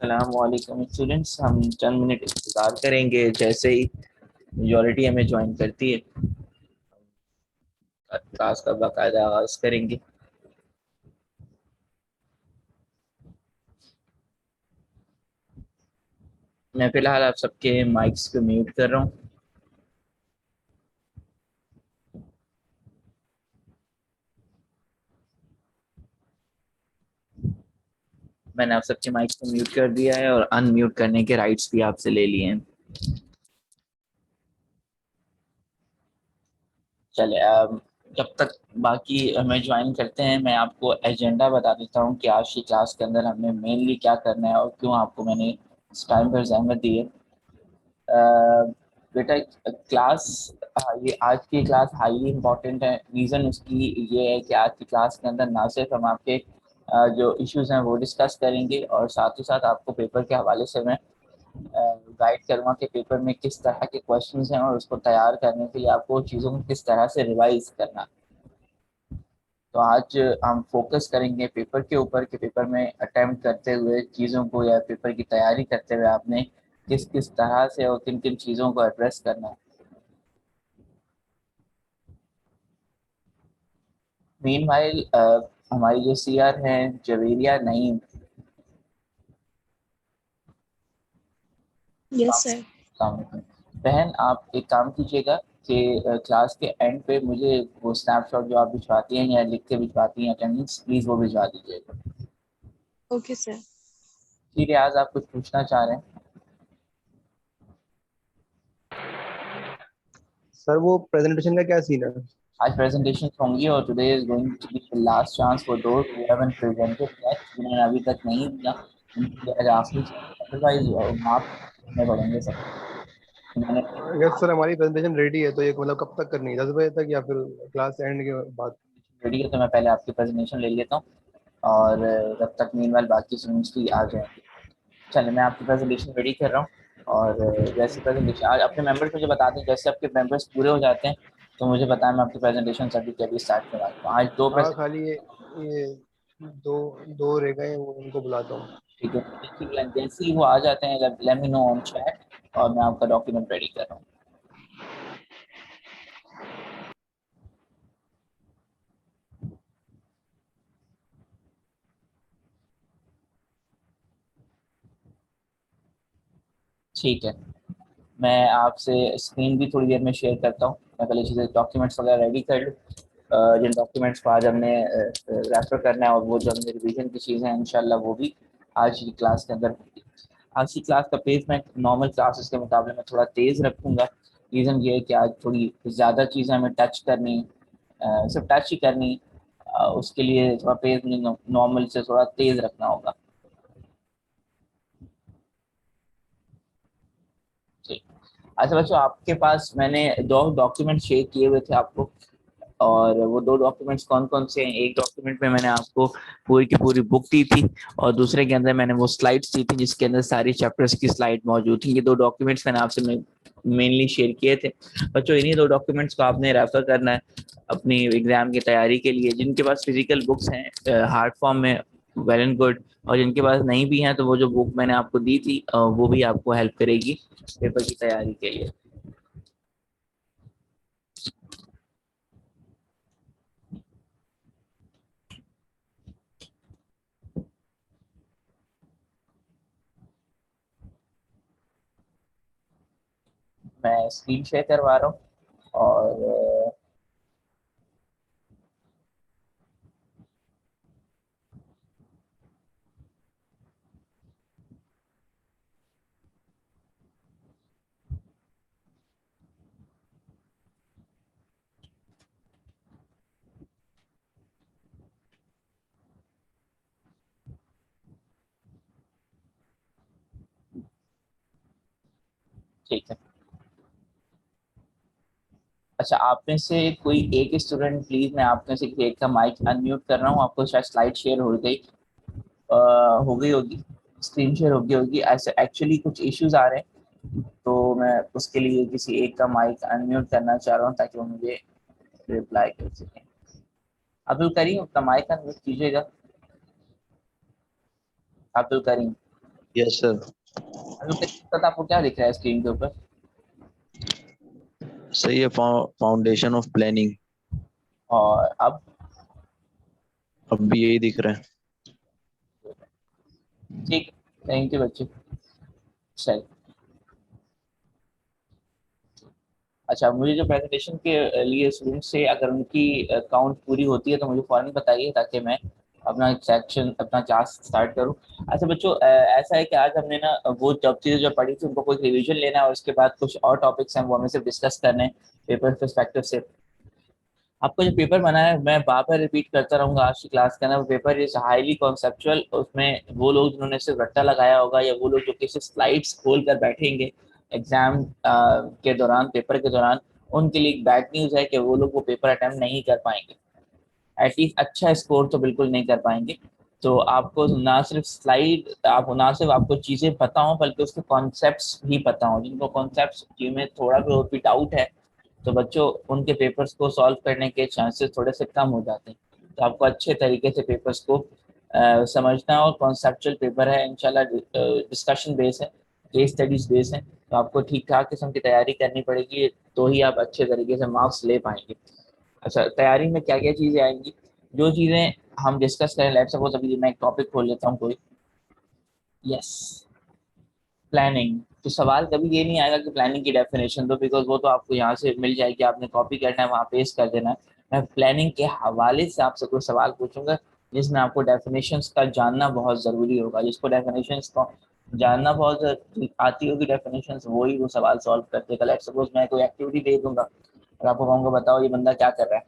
अस्सलामुअलैकुम स्टूडेंट्स, हम चंद मिनट इंतज़ार करेंगे। जैसे ही मेजॉरिटी हमें ज्वाइन करती है क्लास का बाकायदा आगाज करेंगे। मैं फ़िलहाल आप सबके माइक्स को म्यूट कर रहा हूँ। मैंने आप सबके माइक्स को म्यूट कर दिया है और अनम्यूट करने के राइट्स भी आपसे ले लिए हैं। चले अब जब तक बाकी हमें ज्वाइन करते हैं, मैं आपको एजेंडा बता देता हूँ कि आज की क्लास के अंदर हमें मेनली क्या करना है और क्यों आपको मैंने इस टाइम पर जहमत दी है। बेटा क्लास, ये आज की क्लास हाईली इम्पोर्टेंट है। रीज़न उसकी ये है कि आज की क्लास के अंदर ना सिर्फ हम आपके जो इश्यूज हैं वो डिस्कस करेंगे और साथ ही साथ आपको पेपर के हवाले से मैं गाइड करूँगा कि पेपर में किस तरह के क्वेश्चंस हैं और उसको तैयार करने के लिए आपको चीज़ों को किस तरह से रिवाइज करना। तो आज हम फोकस करेंगे पेपर के ऊपर कि पेपर में अटेम्प्ट करते हुए चीज़ों को या पेपर की तैयारी करते हुए आपने किस किस तरह से और किन किन चीज़ों को एड्रेस करना है। मीनवाइल हमारी जो सीआर हैं जवेरिया नईम, यस सर। काम बहन आप एक काम कीजिएगा कि क्लास के एंड पे मुझे वो स्नैपशॉट जो आप भिजवाती हैं या लिख के भिजवाती हैं अटेंडेंस, प्लीज़ वो भिजवा दीजिएगा। Okay sir. ठीक है, आज आप कुछ पूछना चाह रहे हैं? सर वो प्रेजेंटेशन का क्या सीन है? आज प्रेजेंटेशन होंगी और today is going to be the last chance for दोस्त हु हैवंट प्रेजेंटेड दैट, जिन्होंने अभी तक नहीं दिया उनके लिए आज आखिरी चांस। अदरवाइज मार्क्स देने पड़ेंगे सब। मैंने यस सर, हमारी प्रेजेंटेशन रेडी है, तो ये मतलब कब तक करनी है? 10 बजे तक या फिर क्लास एंड के बाद? रेडी है तो मैं पहले आपकी प्रेजेंटेशन ले लेता हूँ और जब तक मीनवाइल बाकी स्टूडेंट्स भी आ जाएंगे। चलिए मैं आपकी प्रेजेंटेशन रेडी कर रहा हूँ और जैसे प्रेजेंटेशन आज अपने मेंबर्स मुझे बता दें, जैसे आपके मेंबर्स पूरे हो जाते हैं तो मुझे बताएं, मैं आपकी प्रेजेंटेशन अभी के अभी स्टार्ट करवा दूँ। आज दो हाँ, प्रेजेंटेशन। खाली ये दो दो रह गए हैं, वो उनको बुलाता हूँ। ठीक है, जैसे ही वो आ जाते हैं let me know on chat और मैं आपका डॉक्यूमेंट रेडी कर रहा हूँ। ठीक है, मैं आपसे स्क्रीन भी थोड़ी देर में शेयर करता हूँ। मैं पहले चीज़ें डॉक्यूमेंट्स वगैरह रेडी कर लूँ। जिन डॉक्यूमेंट्स को आज हमने रेफर करना है और वो जो हमने रिवीजन की चीज़ें हैं इंशाल्लाह वो भी आज की क्लास के अंदर होगी। आज की क्लास का पेस मैं नॉर्मल क्लासेस के मुकाबले में थोड़ा तेज़ रखूँगा। रीज़न ये है कि आज थोड़ी ज़्यादा चीज़ें हमें टच करनी, सिर्फ टच ही करनी, उसके लिए थोड़ा पेस मुझे नॉर्मल से थोड़ा तेज़ रखना होगा। ठीक। अच्छा बच्चों, आपके पास मैंने दो डॉक्यूमेंट शेयर किए हुए थे आपको, और वो दो डॉक्यूमेंट्स कौन कौन से हैं? एक डॉक्यूमेंट में मैंने आपको पूरी की पूरी बुक दी थी और दूसरे के अंदर मैंने वो स्लाइड्स दी थी जिसके अंदर सारी चैप्टर्स की स्लाइड मौजूद थी। ये दो डॉक्यूमेंट्स मैंने आपसे मेनली शेयर किए थे। बच्चों इन्हीं दो डॉक्यूमेंट्स को आपने रेफर करना है अपनी एग्जाम की तैयारी के लिए। जिनके पास फिजिकल बुक्स हैं हार्ड फॉर्म में, वेल एंड गुड, और जिनके पास नहीं भी हैं तो वो जो बुक मैंने आपको दी थी वो भी आपको हेल्प करेगी पेपर की तैयारी के लिए। मैं स्क्रीन शेयर करवा रहा हूँ और ठीक है। अच्छा, आप में से कोई एक स्टूडेंट प्लीज, मैं आप में से एक का माइक अनम्यूट कर रहा हूँ। आपको शायद स्लाइड शेयर हो गई, हो गई होगी, स्क्रीन शेयर हो गई होगी। ऐसे एक्चुअली कुछ इश्यूज आ रहे हैं तो मैं उसके लिए किसी एक का माइक अनम्यूट करना चाह रहा हूँ ताकि वो मुझे रिप्लाई कर सकें। अब्दुल करीम, अपना माइक अनम्यूट कीजिएगा। Abdul Karim, yes sir. आपको क्या दिख रहा है स्क्रीन के ऊपर? सही है, फाउंडेशन ऑफ प्लानिंग। और अब भी यही दिख रहा है। ठीक, थैंक यू बच्चे। चल, अच्छा, मुझे जो प्रेजेंटेशन के लिए स्टूडेंट से अगर उनकी काउंट पूरी होती है तो मुझे फौरन बताइए, ताकि मैं अपना सेक्शन, अपना क्लास स्टार्ट करूं। अच्छा बच्चों, ऐसा है कि आज हमने ना वो जब चीज़ें जो पढ़ी थी उनको कोई रिवीजन लेना है, और उसके बाद कुछ और टॉपिक्स हैं वो हमें सिर्फ डिस्कस करने हैं पेपर पर्सपेक्टिव से। आपको जो पेपर बना है, मैं बार बार रिपीट करता रहूंगा आज की क्लास का ना, वो पेपर इज हाईली कॉन्सेप्चुअल। उसमें वो लोग जिन्होंने सिर्फ रट्टा लगाया होगा, या वो लोग जो किसी स्लाइड्स खोल कर बैठेंगे एग्जाम के दौरान, पेपर के दौरान, उनके लिए एक बैड न्यूज है कि वो लोग वो पेपर अटेम्प्ट नहीं कर पाएंगे। एटलीस्ट अच्छा स्कोर तो बिल्कुल नहीं कर पाएंगे। तो आपको ना सिर्फ स्लाइड, आप ना सिर्फ आपको चीज़ें पता हो, बल्कि उसके कॉन्सेप्ट्स भी पता हो। जिनको कॉन्सेप्ट्स में थोड़ा भी डाउट है, तो बच्चों उनके पेपर्स को सॉल्व करने के चांसेस थोड़े से कम हो जाते हैं। तो आपको अच्छे तरीके से पेपर्स को समझना है, और कॉन्सेप्चुअल पेपर है इंशाल्लाह, डिस्कशन बेस है, केस स्टडीज बेस है। तो आपको ठीक ठाक किस्म की तैयारी करनी पड़ेगी, तो ही आप अच्छे तरीके से मार्क्स ले पाएंगे। अच्छा, तैयारी में क्या क्या चीज़ें आएंगी, जो चीज़ें हम डिस्कस करें। लेट्स सपोज अभी मैं एक टॉपिक खोल लेता हूँ कोई, यस, प्लानिंग। तो सवाल कभी ये नहीं आएगा कि प्लानिंग की डेफिनेशन दो, बिकॉज वो तो आपको यहाँ से मिल जाएगी, आपने कॉपी करना है, वहाँ पेस्ट कर देना है। मैं प्लानिंग के हवाले से आपसे कोई सवाल पूछूंगा जिसमें आपको डेफिनेशंस का जानना बहुत ज़रूरी होगा। जिसको डेफिनेशंस को जानना बहुत आती होगी डेफिनेशंस, वही वो सवाल सॉल्व करते हैं। लेट्स सपोज मैं कोई एक्टिविटी दे दूंगा और आपको कहूँगा बताओ ये बंदा क्या कर रहा है,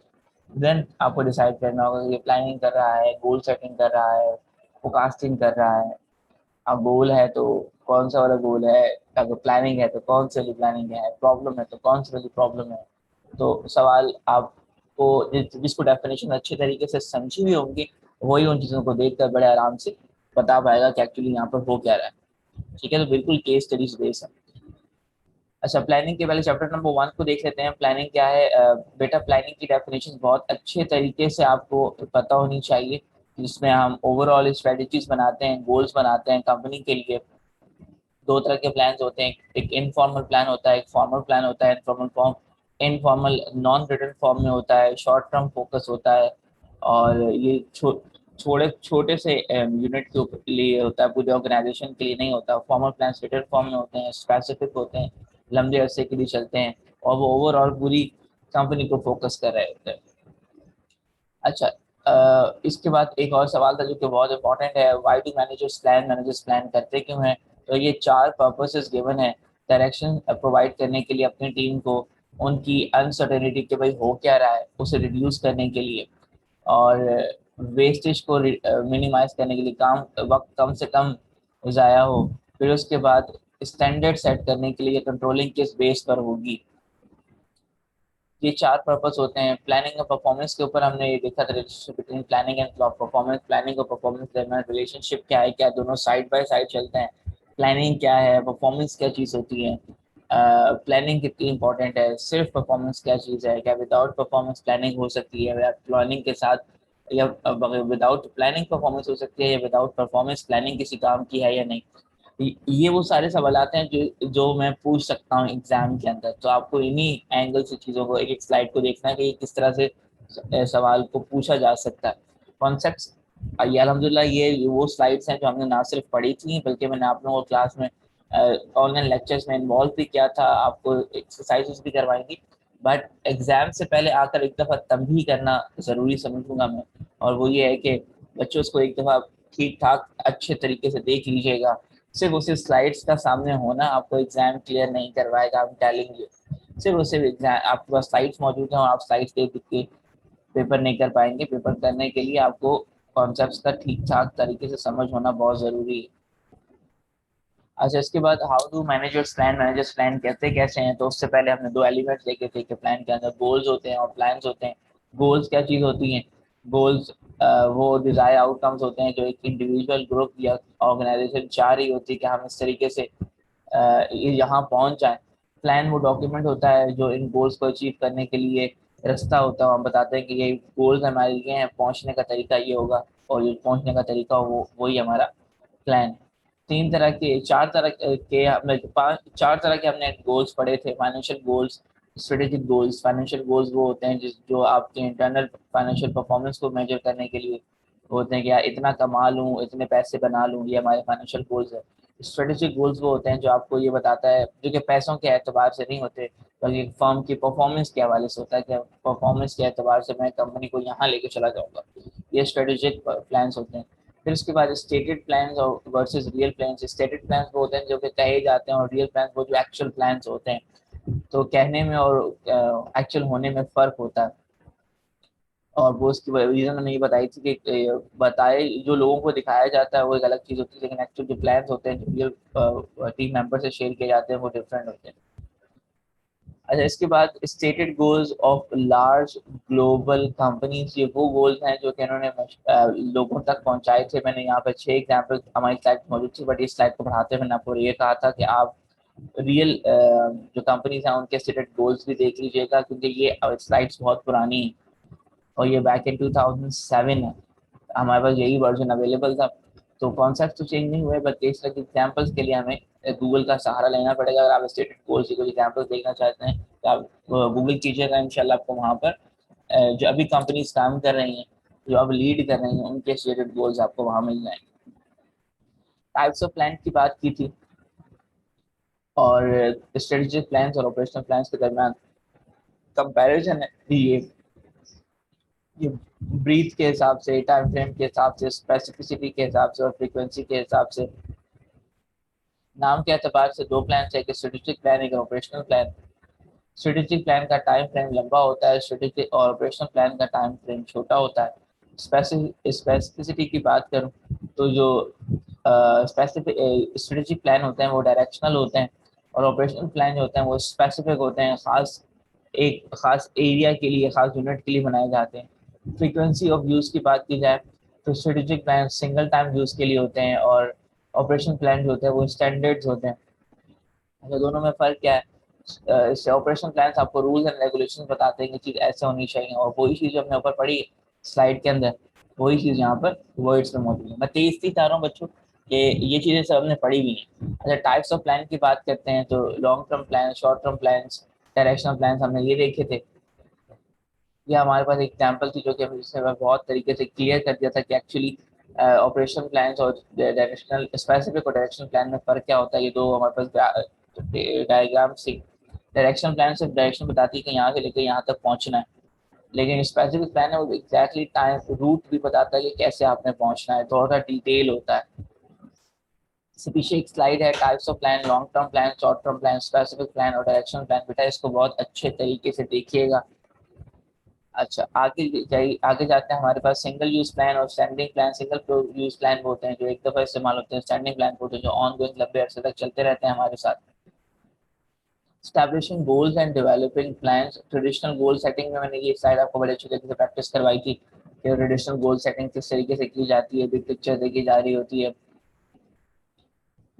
देन आपको डिसाइड करना होगा कि ये प्लानिंग कर रहा है, गोल सेटिंग कर रहा है, फोरकास्टिंग कर रहा है। अब गोल है तो कौन सा वाला गोल है, अगर प्लानिंग है तो कौन सी वाली प्लानिंग है, प्रॉब्लम है तो कौन सी वाली प्रॉब्लम है। तो सवाल आपको जिसको डेफिनेशन अच्छे तरीके से समझी हुई होंगी, वही उन चीज़ों को देखकर बड़े आराम से बता पाएगा कि एक्चुअली यहाँ पर हो क्या रहा है। ठीक है, तो बिल्कुल केस स्टडीज बेस है। अच्छा, प्लानिंग के पहले चैप्टर नंबर 1 को देख लेते हैं। प्लानिंग क्या है? बेटा, प्लानिंग की डेफिनेशन बहुत अच्छे तरीके से आपको पता होनी चाहिए, जिसमें हम ओवरऑल स्ट्रेटजीज बनाते हैं, गोल्स बनाते हैं कंपनी के लिए। दो तरह के प्लान्स होते हैं, एक इनफॉर्मल प्लान होता है, एक फॉर्मल प्लान होता है। Informal form, informal non written form में होता है, शॉर्ट टर्म फोकस होता है, और ये छोटे से यूनिट के लिए होता है, पूरे ऑर्गेनाइजेशन के लिए नहीं होता। फॉर्मल प्लान रिटन फॉर्म में होते हैं, स्पेसिफिक होते हैं, लंबे अरसे के लिए चलते हैं, और वो ओवरऑल पूरी कंपनी को फोकस कर रहे होते हैं। अच्छा, इसके बाद एक और सवाल था जो कि बहुत इंपॉर्टेंट है, व्हाई डू मैनेजर्स प्लान करते क्यों हैं? तो ये 4 पर्पसेस गिवन है डायरेक्शन प्रोवाइड करने के लिए अपनी टीम को, उनकी अनसर्टेनिटी के भाई हो क्या रहा है उसे रिड्यूस करने के लिए, और वेस्टेज को मिनिमाइज करने के लिए, काम वक्त कम से कम ज़ाया हो। फिर उसके बाद स्टैंडर्ड सेट करने के लिए कंट्रोलिंग किस बेस पर होगी। ये 4 पर्पस होते हैं। प्लानिंग और परफॉर्मेंस के ऊपर हमने ये देखा था, relationship between planning and performance. Planning और परफॉर्मेंस के दरमियान रिलेशनशिप क्या है, क्या दोनों साइड बाय साइड चलते हैं, प्लानिंग क्या है, परफॉर्मेंस क्या चीज़ होती है, प्लानिंग कितनी इंपॉर्टेंट है, सिर्फ परफॉर्मेंस क्या चीज़ है, क्या विदाउट परफॉर्मेंस प्लानिंग हो सकती है, या प्लानिंग के साथ, या विदाउट प्लानिंग परफॉर्मेंस हो सकती है, या विदाउट परफॉर्मेंस प्लानिंग किसी काम की है या नहीं। ये वो सारे सवाल आते हैं जो मैं पूछ सकता हूँ एग्जाम के अंदर। तो आपको इन्हीं एंगल से चीज़ों को, एक एक स्लाइड को देखना है कि किस तरह से सवाल को पूछा जा सकता है। कॉन्सेप्ट्स, ये अल्हम्दुलिल्लाह ये वो स्लाइड्स हैं जो हमने ना सिर्फ पढ़ी थी, बल्कि मैंने आप लोगों को क्लास में ऑनलाइन लेक्चर्स में इन्वॉल्व भी किया था, आपको एक्सरसाइजेस भी करवाएंगी। बट एग्जाम से पहले आकर एक दफ़ा तंबीह करना ज़रूरी समझूंगा मैं, और वो ये है कि बच्चों उसको एक दफ़ा ठीक ठाक अच्छे तरीके से देख लीजिएगा। सिर्फ उसे स्लाइड्स का सामने होना आपको एग्जाम क्लियर नहीं करवाएगा, हम टेलिंग यू। सिर्फ उसे एग्जाम, आपके पास स्लाइड्स मौजूद हैं और आप स्लाइड्स देख के पेपर नहीं कर पाएंगे। पेपर करने के लिए आपको कॉन्सेप्ट्स का ठीक ठाक तरीके से समझ होना बहुत ज़रूरी है। अच्छा, इसके बाद हाउ डू मैनेजर्स प्लान कहते कैसे हैं? तो उससे पहले हमने 2 एलिमेंट्स देखे थे कि प्लान के अंदर गोल्स होते हैं और प्लान्स होते हैं। गोल्स क्या चीज़ होती हैं? गोल्स वो डिजायर आउटकम्स होते हैं जो एक इंडिविजुअल, ग्रुप या ऑर्गेनाइजेशन चाह रही होती है कि हम इस तरीके से ये यहाँ पहुँच जाएं। प्लान वो डॉक्यूमेंट होता है जो इन गोल्स को अचीव करने के लिए रास्ता होता है। हम बताते हैं कि ये गोल्स हमारे ये हैं, पहुँचने का तरीका ये होगा, और ये पहुँचने का तरीका वो वही हमारा प्लान। तीन तरह के चार तरह के हमने चार तरह के हमने गोल्स पढ़े थे। Financial goals, strategic goals. Financial goals वो होते हैं जो आपके इंटरनल फाइनेंशियल परफॉर्मेंस को मेजर करने के लिए होते हैं कि यार इतना कमा लूँ, इतने पैसे बना लूँ, ये हमारे फाइनेंशियल गोल्स है। स्ट्रेटेजिक गोल्स वो होते हैं जो आपको ये बताता है, जो कि पैसों के एतबार से नहीं होते बल्कि फर्म की परफॉर्मेंस के हवाले से होता है कि परफॉर्मेंस के एतबार से मैं कंपनी को यहाँ लेके चला जाऊँगा। ये स्ट्रेटेजिक प्लान्स होते हैं। फिर उसके बाद स्टेटेड प्लान्स और versus real plans. Stated plans वो होते हैं जो कि कहे जाते हैं, और रियल प्लान्स वो जो एक्चुअल प्लान्स होते हैं। तो कहने में और एक्चुअल होने में फ़र्क होता है। और वो उसकी रीज़न मैंने ये बताई थी कि बताए जो लोगों को दिखाया जाता है वो एक अलग चीज़ होती है, लेकिन एक्चुअल जो प्लान्स होते हैं जो रियल टीम मेंबर से शेयर किए जाते हैं वो डिफरेंट होते हैं। अच्छा, इसके बाद stated goals of large global companies. ये वो गोल्स हैं जो कि इन्होंने लोगों तक पहुंचाए थे। मैंने यहाँ पे 6 एग्जाम्पल हमारी स्लाइड मौजूद थी, बट इस स्लाइड को बढ़ाते हुए मैंने आपको ये कहा था कि आप रियल जो कंपनीज हैं उनके स्टेटेड गोल्स भी देख लीजिएगा, क्योंकि ये स्लाइड्स बहुत पुरानी हैं और ये बैक इन 2007 है। हमारे पास यही वर्जन अवेलेबल था, तो कॉन्सेप्ट तो चेंज नहीं हुए, बट केस स्टडी एग्जाम्पल्स के लिए हमें गूगल का सहारा लेना पड़ेगा। अगर आप स्टेटेड गोल्स की कुछ एग्जाम्पल्स देखना चाहते हैं तो आप गूगल कीजिएगा, इंशाल्लाह आपको वहाँ पर जो अभी कंपनीज काम कर रही हैं, जो अब लीड कर रही हैं, उनके स्टेटेड गोल्स आपको वहाँ मिल जाएंगे। टाइप्स ऑफ प्लान की बात की थी, और स्ट्रेटेजिक प्लान्स और ऑपरेशनल प्लान्स के दरमियान कंपैरिजन है ये ब्रीथ के हिसाब से, टाइम फ्रेम के हिसाब से, स्पेसिफिसिटी के हिसाब से और फ्रीक्वेंसी के हिसाब से। नाम के एतबार से दो प्लान है, एक स्ट्रेटेजिक प्लान, एक ऑपरेशनल प्लान। स्ट्रेटेजिक प्लान का टाइम फ्रेम लंबा होता है, स्ट्रेटेजिक और ऑपरेशनल प्लान का टाइम फ्रेम छोटा होता है। स्पेसिफिसिटी की बात करूं तो जो स्पेसिफिक स्ट्रेटेजिक प्लान होते हैं वो डायरेक्शनल होते हैं, और ऑपरेशनल प्लान जो होते हैं वो स्पेसिफिक होते हैं, एक खास एरिया के लिए, खास यूनिट के लिए बनाए जाते हैं। फ्रीक्वेंसी ऑफ यूज़ की बात की जाए तो strategic plan single time use के लिए होते हैं, और ऑपरेशन प्लान जो होते हैं वो स्टैंडर्ड्स होते हैं। तो दोनों में फ़र्क क्या है? इससे ऑपरेशन प्लान्स आपको रूल्स एंड रेगुलेशंस बताते हैं कि चीज़ ऐसे होनी चाहिए, और वही चीज़ हमने ऊपर पढ़ी स्लाइड के अंदर, वही चीज़ यहाँ पर वर्ड्स में मौजूद है। मैं तेज चाह रहा हूँ बच्चों कि ये चीज़ें सब हमने पढ़ी हुई हैं। अच्छा, टाइप्स ऑफ प्लान की बात करते हैं तो long term plan, short term plans, directional plans हमने ये देखे थे। ये हमारे पास एग्जाम्पल थी जो कि जिसने बहुत तरीके से क्लियर कर दिया था कि एक्चुअली ऑपरेशन प्लान्स और डायरेक्शनल, स्पेसिफिक और डायरेक्शनल प्लान में फ़र्क क्या होता है। ये दो हमारे पास डायग्राम से, डायरेक्शन प्लान सिर्फ डायरेक्शन बताती है कि यहाँ से लेकर यहाँ तक पहुँचना है, लेकिन स्पेसिफिक प्लान है वो एग्जैक्टली टाइम रूट भी बताता है कि कैसे आपने पहुँचना है, थोड़ा सा डिटेल होता है। इससे पीछे एक स्लाइड है, types of plan, long term plan, short term plan, specific plan और डायरेक्शनल प्लान। बेटा इसको बहुत अच्छे तरीके से देखिएगा। अच्छा, आगे जाते हैं। हमारे पास सिंगल यूज प्लान और standing plan. Single use plan वो होते हैं जो एक दफ़ा इस्तेमाल होते हैं, स्टैंडिंग प्लान होते हैं जो ऑन गोइंग लंबे अरसे तक चलते रहते हैं हमारे साथ। Establishing goals and developing plans। Traditional goal setting में मैंने ये स्लाइड आपको बड़े अच्छे तरीके से प्रैक्टिस करवाई थी कि ट्रेडिशनल गोल सेटिंग किस तरीके से की जाती है, बिग पिक्चर देखी जा रही होती है।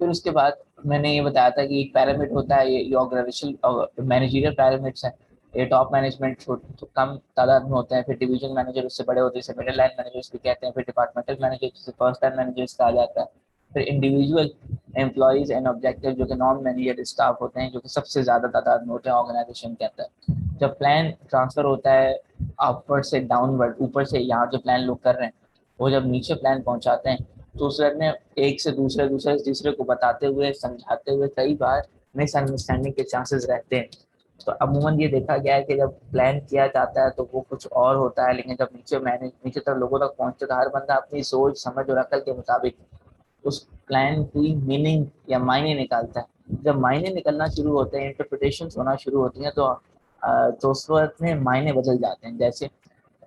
फिर उसके बाद मैंने ये बताया था कि एक पैरामिड होता है, ये ऑर्गेनाइजेशनल मैनेजरियल पैरामिड्स हैं। ये टॉप मैनेजमेंट तो कम तादाद में होते हैं, फिर डिवीजन मैनेजर उससे बड़े होते हैं, जैसे मिडिल लाइन मैनेजर्स भी कहते हैं, फिर डिपार्टमेंटल मैनेजर जिसे फर्स्ट लाइन मैनेजर्स कहा जाता है, फिर इंडिविजुअल एम्प्लॉयज एंड ऑब्जेक्टिव जो कि नॉन मैनेजर स्टाफ होते हैं, जो कि सबसे ज़्यादा तादाद में होते हैं ऑर्गेनाइजेशन के अंदर। जब प्लान ट्रांसफ़र होता है अपवर्ड से डाउनवर्ड, ऊपर से यहाँ जो प्लान लोग कर रहे हैं वो जब नीचे प्लान पहुँचाते हैं तो उसमें एक से दूसरे, दूसरे से तीसरे को बताते हुए, समझाते हुए कई बार मिसअंडरस्टैंडिंग के चांसेस रहते हैं। तो अमूमन ये देखा गया है कि जब प्लान किया जाता है तो वो कुछ और होता है, लेकिन जब नीचे तक लोगों तक पहुँचते तो हर बंदा अपनी सोच, समझ और अकल के मुताबिक उस प्लान की मीनिंग या मायने निकालता है। जब मायने निकलना शुरू होते हैं, इंटरप्रिटेशन होना शुरू होती हैं, तो उस वक्त में मायने बदल जाते हैं। जैसे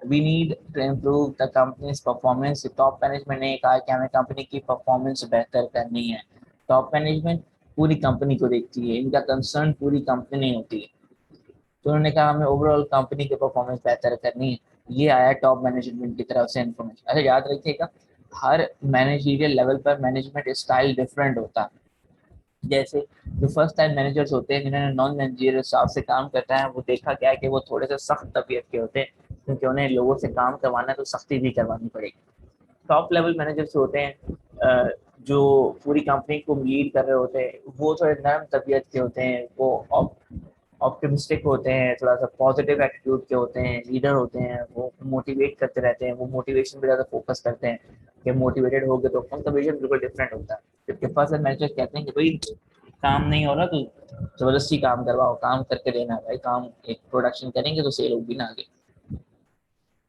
we need to improve the company's performance. Top management ने कहा कि हमें कंपनी की परफॉर्मेंस बेहतर करनी है। टॉप मैनेजमेंट पूरी कंपनी को देखती है, इनका कंसर्न पूरी कंपनी नहीं होती है, तो उन्होंने कहा हमें ओवरऑल कंपनी की परफॉर्मेंस बेहतर करनी है। ये आया टॉप मैनेजमेंट की तरफ से इन्फॉर्मेशन। अच्छा, याद रखिएगा हर मैनेजरियल लेवल पर मैनेजमेंट स्टाइल डिफरेंट होता है। जैसे जो फर्स्ट टाइम मैनेजर्स होते हैं जिन्होंने नॉन मैनेजरियल स्टाफ से काम करता है, वो देखा गया है कि वो थोड़े से सख्त तबीयत के होते हैं, क्योंकि उन्हें लोगों से काम करवाना है तो सख्ती भी करवानी पड़ेगी। टॉप लेवल मैनेजर्स होते हैं जो पूरी कंपनी को लीड कर रहे होते हैं वो थोड़े नरम तबीयत के होते हैं, वो ऑप्टिमिस्टिक होते हैं, थोड़ा सा पॉजिटिव एटीट्यूड के होते हैं, लीडर होते हैं, वो मोटिवेट करते रहते हैं, वो मोटिवेशन पे ज़्यादा फोकस करते हैं कि मोटिवेटेड हो गए तो उनका विजन बिल्कुल डिफरेंट होता है। जबकि फर्स्ट लाइन मैनेजर कहते हैं कि भाई काम नहीं हो रहा तो जबरदस्ती काम करवाओ, काम करके देना है भाई, काम एक प्रोडक्शन करेंगे तो सेल होगी ना आगे।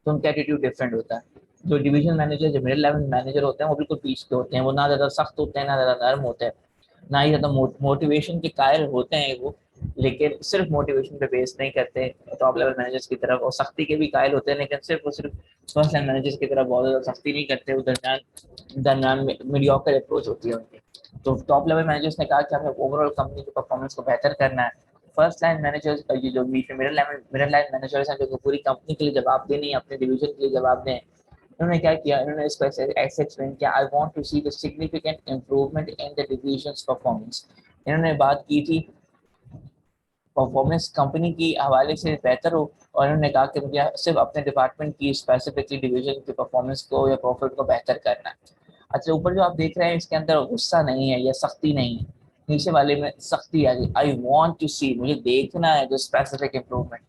तो उनका एटीट्यूड डिफरेंट होता है। जो डिवीजन मैनेजर, जो मिडिल लेवल मैनेजर होते हैं वो बिल्कुल पीछे के होते हैं, वो ना ज़्यादा सख्त होते हैं ना ज़्यादा नरम होते हैं, ना ही ज़्यादा मोटिवेशन के कायल होते हैं वो, लेकिन सिर्फ मोटिवेशन पे बेस नहीं करते टॉप लेवल मैनेजर्स की तरफ, और सख्ती के भी कायल होते हैं लेकिन सिर्फ फर्स्ट लाइन मैनेजर्स की तरफ बहुत ज़्यादा सख्ती नहीं करते, वो दरमियान दरमियान मीडियोकर अप्रोच होती है उनकी। तो टॉप लेवल मैनेजर्स ने कहा कि हमें ओवरऑल कंपनी की परफॉर्मेंस को बेहतर करना है। फर्स्ट लाइन मैनेजर्स, ये जो मिडिल लाइन मैनेजर्स हैं जो पूरी कंपनी के लिए जवाब दें, नहीं अपने डिवीजन के लिए जवाब दें, इन्होंने क्या किया, इन्होंने इसको ऐसे ऐसे एक्सप्लेन किया, I want to see the significant improvement in the division's performance. इन्होंने बात की थी परफॉर्मेंस कंपनी की हवाले से बेहतर हो, और इन्होंने कहा कि मुझे सिर्फ अपने डिपार्टमेंट की स्पेसिफिकली डिवीजन की परफॉर्मेंस को या प्रॉफिट को बेहतर करना है। अच्छा, ऊपर जो आप देख रहे हैं इसके अंदर गुस्सा नहीं है या सख्ती नहीं है, नीचे वाले में सख्ती आ गई, आई वांट टू सी, मुझे देखना है जो स्पेसिफिक इंप्रूवमेंट।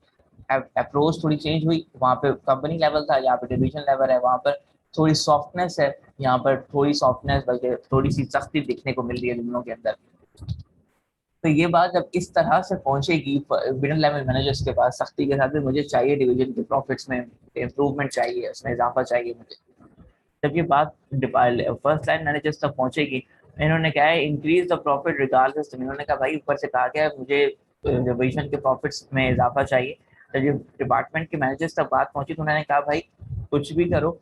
अप्रोच थोड़ी चेंज हुई, वहाँ पे कंपनी लेवल था, यहाँ पे डिवीजन लेवल है, वहाँ पर थोड़ी सॉफ्टनेस है, यहाँ पर थोड़ी सॉफ्टनेस बल्कि थोड़ी सी सख्ती दिखने को मिल रही है दोनों के अंदर। तो ये बात जब इस तरह से पहुंचेगी मिडिल लेवल मैनेजर्स के पास सख्ती के साथ, मुझे चाहिए डिवीजन के प्रॉफिट्स में इम्प्रूवमेंट चाहिए, उसमें इजाफा चाहिए मुझे, जब ये बात फर्स्ट लाइन मैनेजर्स तक पहुंचेगी, इन्होंने क्या है, इंक्रीज द प्रॉफिट रिगार्डलेस, इन्होंने कहा भाई ऊपर से कहा गया है मुझे डिवीजन के प्रॉफिट्स में इजाफा चाहिए। जब ये डिपार्टमेंट के मैनेजर्स तक बात पहुंची तो उन्होंने कहा भाई कुछ भी करो,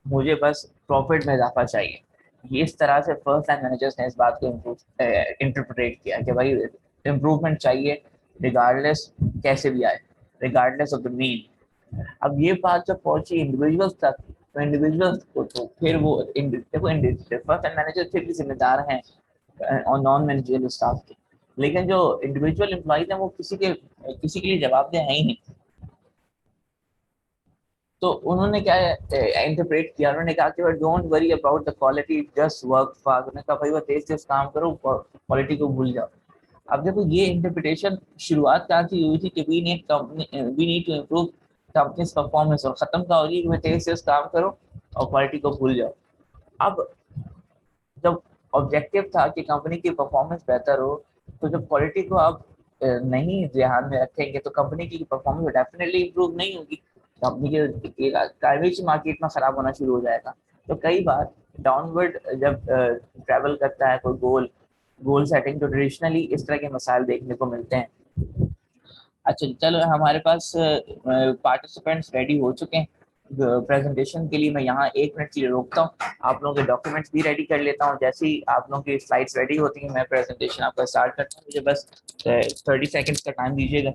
मुझे बस प्रॉफिट में इजाफा चाहिए। ये इस तरह से फर्स्ट लाइन मैनेजर्स ने इस बात को इंटरप्रेट किया कि भाई इम्प्रूवमेंट चाहिए रिगार्डलेस, कैसे भी आए, रिगार्डलेस ऑफ द मीन। अब ये बात जब पहुंची इंडिविजुअल्स तक, तो इंडिविजुअल्स को तो फिर वो देखो फर्स्ट लाइन मैनेजर फिर भी जिम्मेदार हैं और नॉन मैनेजरियल स्टाफ के, लेकिन जो इंडिविजुअल एम्प्लॉइज हैं वो किसी के लिए जवाबदेह है ही नहीं। तो उन्होंने क्या इंटरप्रेट किया, उन्होंने कहा कि don't worry about the quality, just work fast. उन्होंने कहा भाई वो तेज तेज काम करो, क्वालिटी को भूल जाओ। अब देखो ये इंटरप्रिटेशन शुरुआत कहाँ से हुई थी कि we need to improve company's performance, और खत्म का हो रही है कि तेज तेज काम करो और क्वालिटी को भूल जाओ। अब जब ऑब्जेक्टिव था कि कंपनी की परफॉर्मेंस बेहतर हो, तो जब क्वालिटी को आप नहीं ध्यान में रखेंगे तो कंपनी की परफॉर्मेंस डेफिनेटली इंप्रूव नहीं होगी, कंपनी के प्राइवेट मार्केट में खराब होना शुरू हो जाएगा। तो कई बार डाउनवर्ड जब ट्रैवल करता है कोई गोल सेटिंग, तो ट्रेडिशनली इस तरह के मसाइल देखने को मिलते हैं। अच्छा चलो, हमारे पास पार्टिसिपेंट्स रेडी हो चुके हैं प्रेजेंटेशन के लिए। मैं यहाँ 1 मिनट के लिए रोकता हूँ, आप लोगों के डॉक्यूमेंट्स भी रेडी कर लेता हूँ। जैसे ही आप लोगों की स्लाइड्स रेडी होती हैं मैं प्रेजेंटेशन आपका स्टार्ट करता हूँ, मुझे बस 30 सेकेंड्स का टाइम दीजिएगा।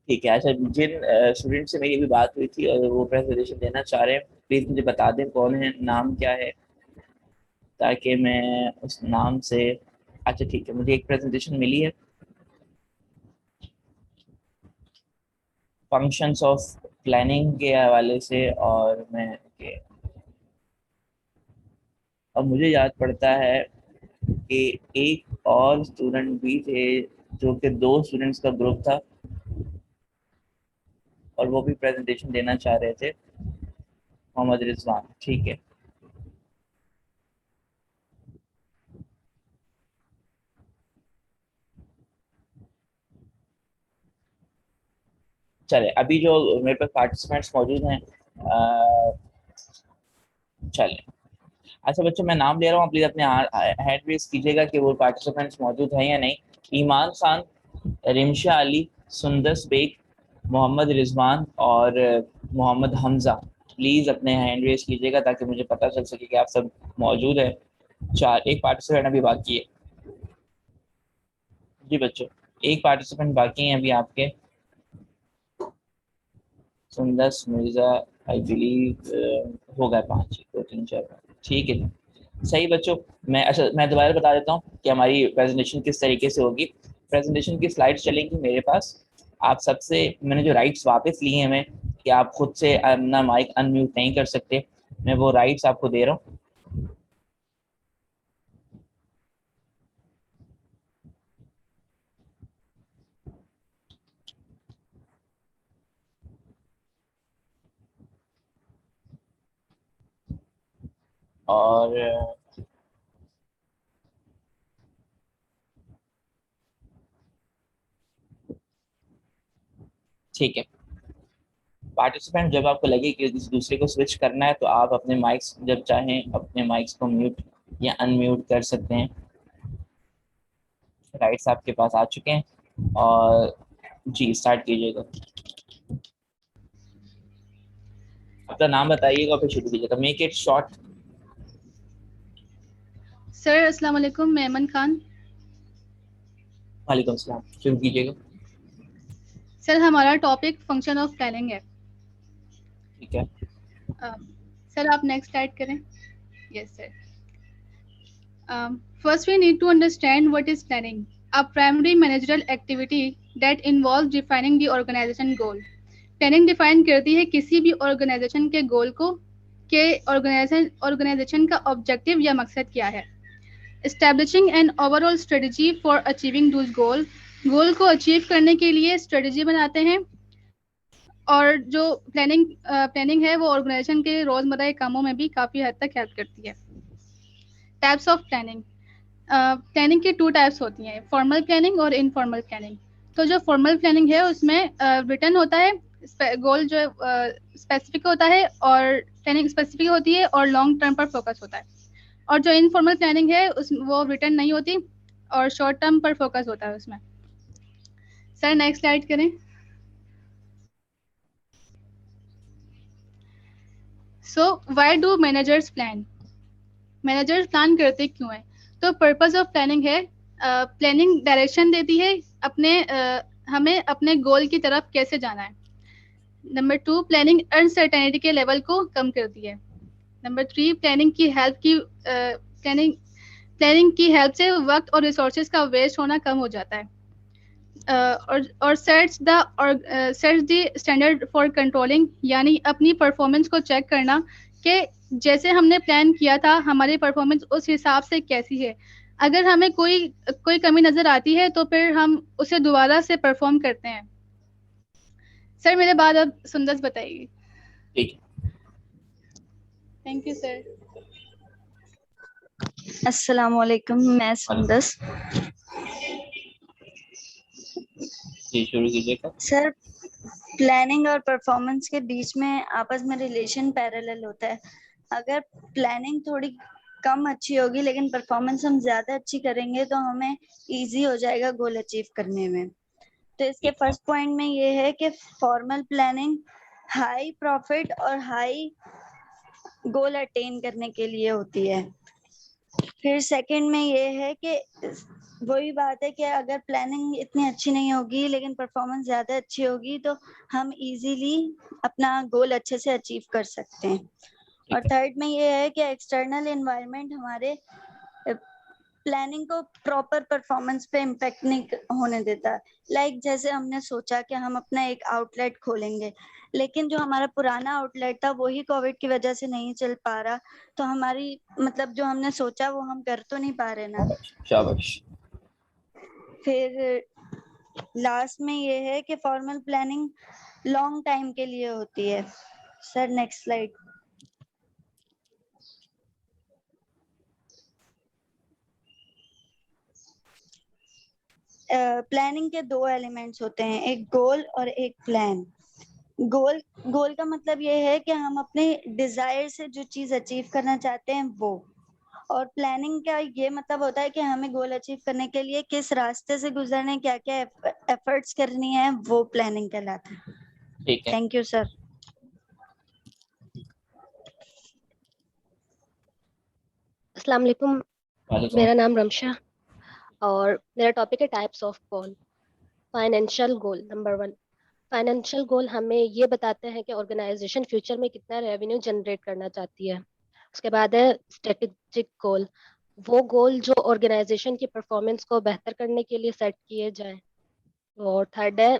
ठीक है। अच्छा, जिन स्टूडेंट से मेरी अभी बात हुई थी और वो प्रेजेंटेशन देना चाह रहे हैं, प्लीज मुझे बता दें कौन है, नाम क्या है, ताकि मैं उस नाम से। अच्छा ठीक है, मुझे एक प्रेजेंटेशन मिली है फंक्शंस ऑफ प्लानिंग के हवाले से, और मैं अब मुझे याद पड़ता है कि एक और स्टूडेंट भी थे, जो कि 2 स्टूडेंट्स का ग्रुप था और वो भी प्रेजेंटेशन देना चाह रहे थे, मोहम्मद रिजवान। ठीक है, चले अभी जो मेरे पास पार्टिसिपेंट्स मौजूद हैं, चले। अच्छा बच्चों, मैं नाम ले रहा हूँ, प्लीज अपने हैंड रेज कीजिएगा कि वो पार्टिसिपेंट्स मौजूद हैं या नहीं। ईमान खान, रिमशा अली, सुंदस बेग, मोहम्मद रिजवान और मोहम्मद हमजा। प्लीज अपने हैंड रेज कीजिएगा ताकि मुझे पता चल सके कि आप सब मौजूद है। एक पार्टिसिपेंट अभी बाकी है। जी बच्चों, एक पार्टिसिपेंट बाकी है अभी आपके। सुंदस मिर्जा, आई बिलीव हो गए 5, 2, 3, 4। ठीक है, सही बच्चों। मैं दोबारा बता देता हूँ कि हमारी प्रेजेंटेशन किस तरीके से होगी। प्रेजेंटेशन की स्लाइड्स चलेंगी मेरे पास। आप सबसे मैंने जो राइट्स वापस लिए हैं मैं, कि आप खुद से अपना माइक अनम्यूट नहीं कर सकते, मैं वो राइट्स आपको दे रहा हूँ। और ठीक है, पार्टिसिपेंट जब आपको लगे कि किसी दूसरे को स्विच करना है तो आप अपने माइक्स जब चाहें अपने माइक्स को म्यूट या अनम्यूट कर सकते हैं। राइट्स आपके पास आ चुके हैं और जी स्टार्ट कीजिएगा। अपना नाम बताइएगा और फिर शुरू कीजिएगा। Make it short. सर अस्सलाम वालेकुम, मैं अमन खान। वालेकुम सलाम, शुरू कीजिएगा। सर हमारा टॉपिक फंक्शन ऑफ प्लानिंग है। ठीक है, सर आप नेक्स्ट स्लाइड करें। Yes sir. First we need to understand what is planning, a primary managerial activity that involves defining the organization goal. Planning define करती है किसी भी ऑर्गेनाइजेशन के गोल को, के ऑर्गेनाइजेशन का ऑब्जेक्टिव या मकसद क्या है। Establishing an overall strategy for achieving दूस गोल को अचीव करने के लिए स्ट्रेटजी बनाते हैं। और जो प्लानिंग है वो ऑर्गेनाइजेशन के रोजमर्रा के कामों में भी काफ़ी हद तक हेल्प करती है। Types of planning. प्लानिंग की 2 टाइप्स होती हैं, फॉर्मल प्लानिंग और इनफॉर्मल प्लानिंग। तो जो फॉर्मल प्लानिंग है उसमें रिटन होता है, गोल जो स्पेसिफिक होता है और प्लानिंग स्पेसिफिक होती है और लॉन्ग टर्म पर फोकस होता है। और जो इनफॉर्मल प्लानिंग है वो रिटन नहीं होती और शॉर्ट टर्म पर फोकस होता है उसमें। सर नेक्स्ट स्लाइड करें। So why do managers plan. Managers plan करते क्यों है? तो पर्पस ऑफ प्लानिंग है, प्लानिंग डायरेक्शन देती है हमें अपने गोल की तरफ कैसे जाना है। नंबर 2, प्लानिंग अनसर्टेनिटी के लेवल को कम करती है। नंबर 3, प्लानिंग की हेल्प से वक्त और रिसोर्सेज का वेस्ट होना कम हो जाता है। और sets the standard for controlling, यानी अपनी परफॉर्मेंस को चेक करना कि जैसे हमने प्लान किया था हमारी परफॉर्मेंस उस हिसाब से कैसी है। अगर हमें कोई कमी नजर आती है तो फिर हम उसे दोबारा से परफॉर्म करते हैं। सर मेरे बाद अब सुंदस बताइए। ठीक है। Thank you sir. अस्सलाम वालेकुम, मैं सुंदस। जी शुरू कीजिएगा। सर प्लानिंग और परफॉर्मेंस के बीच में आपस में रिलेशन पैरेलल होता है। अगर प्लानिंग थोड़ी कम अच्छी होगी लेकिन परफॉर्मेंस हम ज्यादा अच्छी करेंगे तो हमें इजी हो जाएगा गोल अचीव करने में। तो इसके फर्स्ट पॉइंट में ये है कि फॉर्मल प्लानिंग हाई प्रॉफिट और हाई गोल अटेन करने के लिए होती है। फिर सेकंड में ये है कि वही बात है कि अगर प्लानिंग इतनी अच्छी नहीं होगी लेकिन परफॉर्मेंस ज्यादा अच्छी होगी तो हम इजीली अपना गोल अच्छे से अचीव कर सकते हैं। और थर्ड में ये है कि एक्सटर्नल एनवायरनमेंट हमारे प्लानिंग को प्रॉपर परफॉर्मेंस पे इम्पेक्ट नहीं होने देता। लाइक जैसे हमने सोचा कि हम अपना एक आउटलेट खोलेंगे लेकिन जो हमारा पुराना आउटलेट था वही कोविड की वजह से नहीं चल पा रहा, तो हमारी मतलब जो हमने सोचा वो हम कर तो नहीं पा रहे ना। शाबाश। फिर लास्ट में ये है कि फॉर्मल प्लानिंग लॉन्ग टाइम के लिए होती है। Sir next slide. प्लानिंग के 2 एलिमेंट्स होते हैं, एक गोल और एक प्लान। गोल का मतलब ये है कि हम अपने डिजायर से जो चीज अचीव करना चाहते हैं वो, और प्लानिंग का ये मतलब होता है कि हमें गोल अचीव करने के लिए किस रास्ते से गुजरने, क्या क्या एफर्ट्स करनी है, वो प्लानिंग कहलाता है। ठीक है। Thank you sir. अस्सलाम वालेकुम, वालेकुम। मेरा नाम रमशा और मेरा टॉपिक है types of goal. Financial goal number 1। Financial goal हमें ये बताते हैं कि ऑर्गेनाइजेशन फ्यूचर में कितना रेवेन्यू जनरेट करना चाहती है। उसके बाद है स्ट्रेटेजिक गोल, वो गोल जो ऑर्गेनाइजेशन की परफॉर्मेंस को बेहतर करने के लिए सेट किए जाएं। और थर्ड है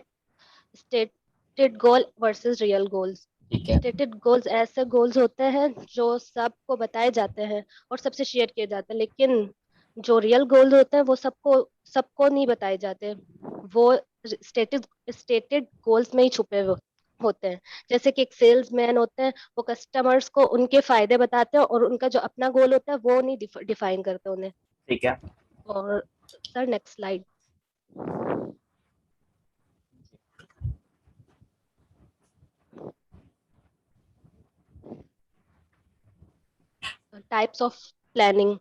स्टेटेड गोल वर्सेस रियल गोल्स। ठीक है। स्टेटेड गोल्स ऐसे गोल्स होते हैं जो सबको बताए जाते हैं और सबसे शेयर किए जाते हैं, लेकिन जो रियल गोल्स होते हैं वो सबको सबको नहीं बताए जाते। वो स्टेटेड स्टेटेड गोल्स में ही छुपे हुए होते हैं। जैसे कि एक सेल्समैन होते हैं, वो कस्टमर्स को उनके फायदे बताते हैं और उनका जो अपना गोल होता है वो नहीं डिफाइन करते उन्हें। ठीक है। और sir next slide. Types of planning.